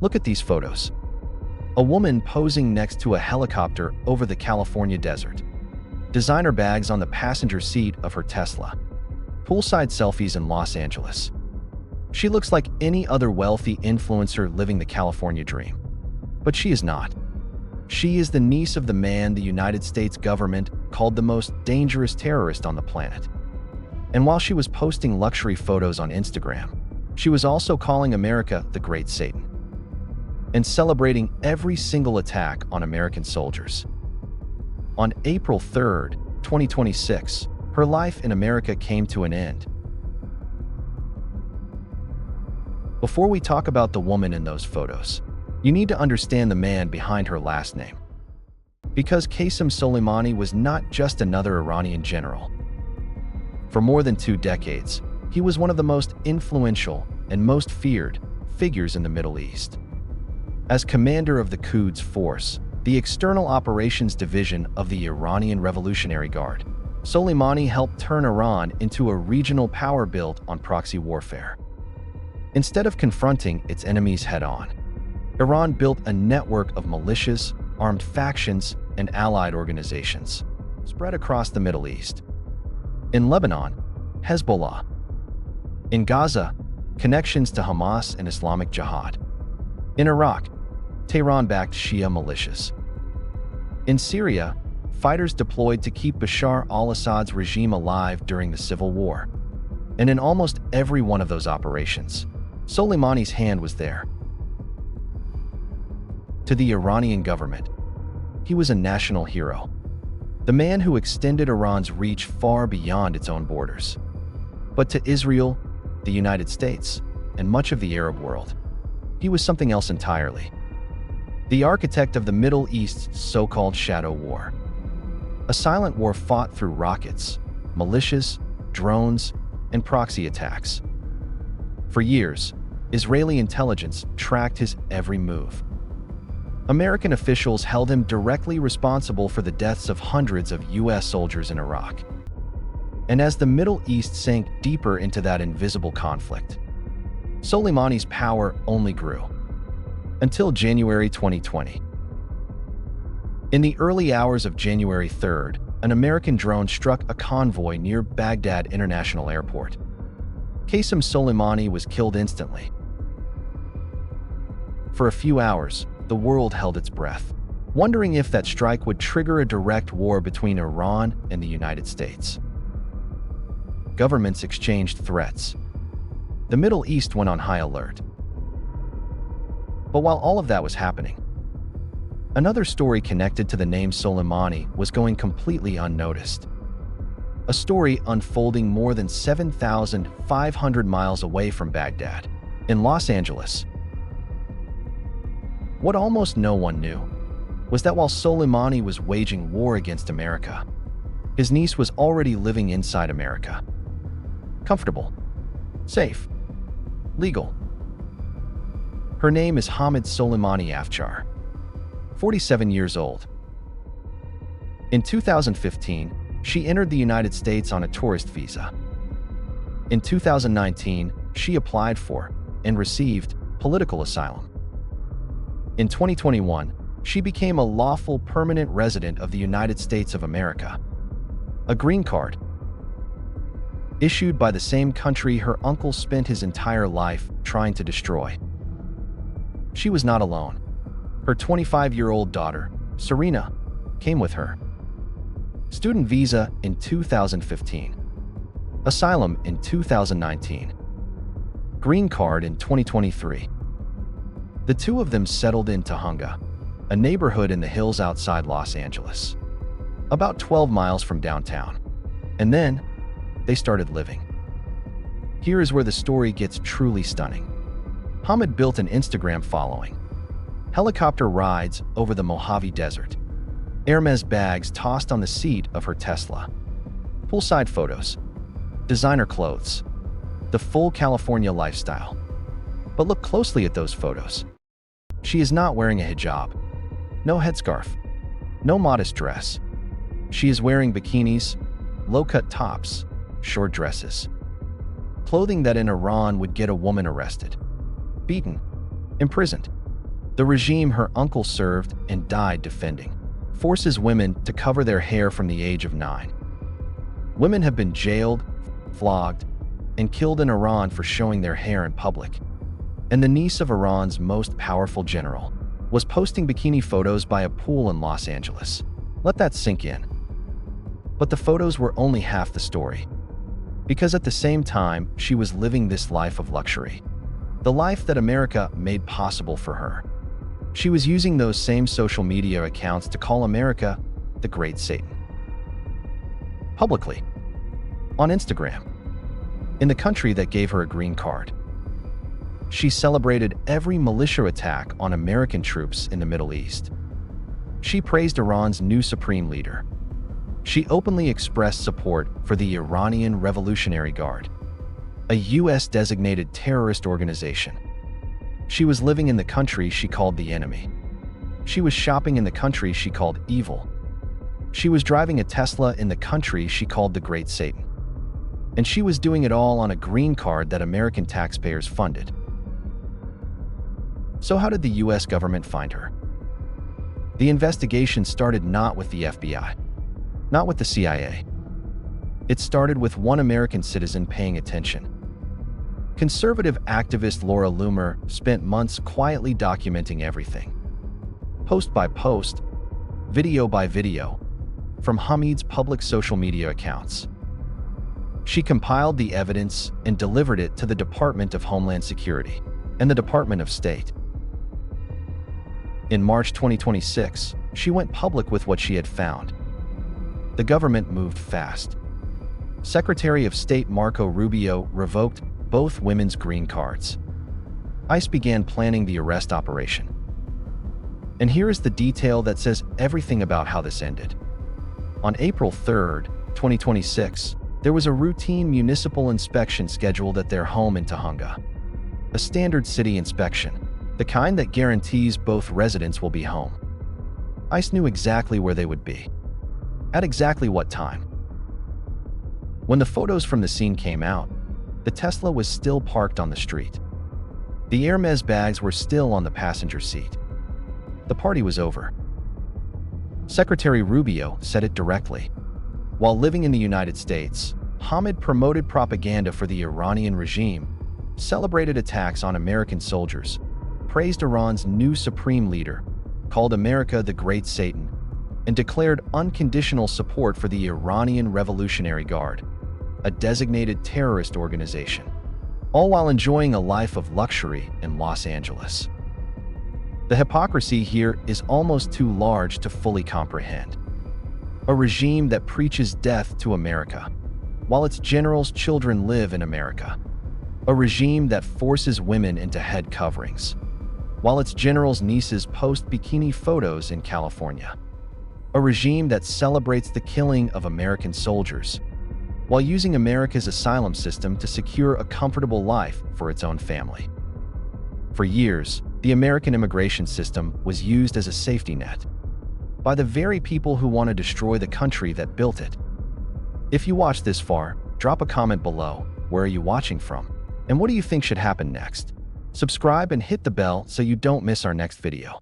Look at these photos. A woman posing next to a helicopter over the California desert. Designer bags on the passenger seat of her Tesla. Poolside selfies in Los Angeles. She looks like any other wealthy influencer living the California dream. But she is not. She is the niece of the man the United States government called the most dangerous terrorist on the planet. And while she was posting luxury photos on Instagram, she was also calling America the Great Satan and celebrating every single attack on American soldiers. On April 3rd, 2026, her life in America came to an end. Before we talk about the woman in those photos, you need to understand the man behind her last name. Because Qasem Soleimani was not just another Iranian general. For more than 2 decades, he was one of the most influential and most feared figures in the Middle East. As commander of the Quds Force, the External Operations Division of the Iranian Revolutionary Guard, Soleimani helped turn Iran into a regional power built on proxy warfare. Instead of confronting its enemies head-on, Iran built a network of militias, armed factions, and allied organizations spread across the Middle East. In Lebanon, Hezbollah. In Gaza, connections to Hamas and Islamic Jihad. In Iraq, Tehran-backed Shia militias. In Syria, fighters deployed to keep Bashar al-Assad's regime alive during the civil war. And in almost every one of those operations, Soleimani's hand was there. To the Iranian government, he was a national hero, the man who extended Iran's reach far beyond its own borders. But to Israel, the United States, and much of the Arab world, he was something else entirely. The architect of the Middle East's so-called shadow war. A silent war fought through rockets, militias, drones, and proxy attacks. For years, Israeli intelligence tracked his every move. American officials held him directly responsible for the deaths of hundreds of U.S. soldiers in Iraq. And as the Middle East sank deeper into that invisible conflict, Soleimani's power only grew. Until January 2020. In the early hours of January 3rd, an American drone struck a convoy near Baghdad International Airport. Qasem Soleimani was killed instantly. For a few hours, the world held its breath, wondering if that strike would trigger a direct war between Iran and the United States. Governments exchanged threats. The Middle East went on high alert. But while all of that was happening, another story connected to the name Soleimani was going completely unnoticed. A story unfolding more than 7,500 miles away from Baghdad, in Los Angeles. What almost no one knew was that while Soleimani was waging war against America, his niece was already living inside America. Comfortable, safe, legal. Her name is Hamid Soleimani Afshar, 47 years old. In 2015, she entered the United States on a tourist visa. In 2019, she applied for and received political asylum. In 2021, she became a lawful permanent resident of the United States of America, a green card, issued by the same country her uncle spent his entire life trying to destroy. She was not alone. Her 25-year-old daughter, Serena, came with her. Student visa in 2015. Asylum in 2019. Green card in 2023. The two of them settled in Tahunga, a neighborhood in the hills outside Los Angeles, about 12 miles from downtown. And then, they started living. Here is where the story gets truly stunning. Hamid built an Instagram following. Helicopter rides over the Mojave Desert. Hermes bags tossed on the seat of her Tesla. Poolside photos. Designer clothes. The full California lifestyle. But look closely at those photos. She is not wearing a hijab. No headscarf. No modest dress. She is wearing bikinis, low-cut tops, short dresses. Clothing that in Iran would get a woman arrested, beaten, imprisoned. The regime her uncle served and died defending forces women to cover their hair from the age of 9. Women have been jailed, flogged, and killed in Iran for showing their hair in public. And the niece of Iran's most powerful general was posting bikini photos by a pool in Los Angeles. Let that sink in. But the photos were only half the story. Because at the same time, she was living this life of luxury. The life that America made possible for her. She was using those same social media accounts to call America the Great Satan. Publicly. On Instagram. In the country that gave her a green card. She celebrated every militia attack on American troops in the Middle East. She praised Iran's new supreme leader. She openly expressed support for the Iranian Revolutionary Guard, a U.S.-designated terrorist organization. She was living in the country she called the enemy. She was shopping in the country she called evil. She was driving a Tesla in the country she called the Great Satan. And she was doing it all on a green card that American taxpayers funded. So how did the U.S. government find her? The investigation started not with the FBI, not with the CIA. It started with one American citizen paying attention. Conservative activist Laura Loomer spent months quietly documenting everything. Post by post, video by video, from Hamid's public social media accounts. She compiled the evidence and delivered it to the Department of Homeland Security and the Department of State. In March 2026, she went public with what she had found. The government moved fast. Secretary of State Marco Rubio revoked both women's green cards. ICE began planning the arrest operation. And here is the detail that says everything about how this ended. On April 3, 2026, there was a routine municipal inspection scheduled at their home in Tahunga. A standard city inspection, the kind that guarantees both residents will be home. ICE knew exactly where they would be. At exactly what time. When the photos from the scene came out, the Tesla was still parked on the street. The Hermes bags were still on the passenger seat. The party was over. Secretary Rubio said it directly. While living in the United States, Hamid promoted propaganda for the Iranian regime, celebrated attacks on American soldiers, praised Iran's new supreme leader, called America the Great Satan, and declared unconditional support for the Iranian Revolutionary Guard, a designated terrorist organization, all while enjoying a life of luxury in Los Angeles. The hypocrisy here is almost too large to fully comprehend. A regime that preaches death to America, while its generals' children live in America. A regime that forces women into head coverings, while its generals' nieces post bikini photos in California. A regime that celebrates the killing of American soldiers, while using America's asylum system to secure a comfortable life for its own family. For years, the American immigration system was used as a safety net by the very people who want to destroy the country that built it. If you watched this far, drop a comment below. Where are you watching from? And what do you think should happen next? Subscribe and hit the bell so you don't miss our next video.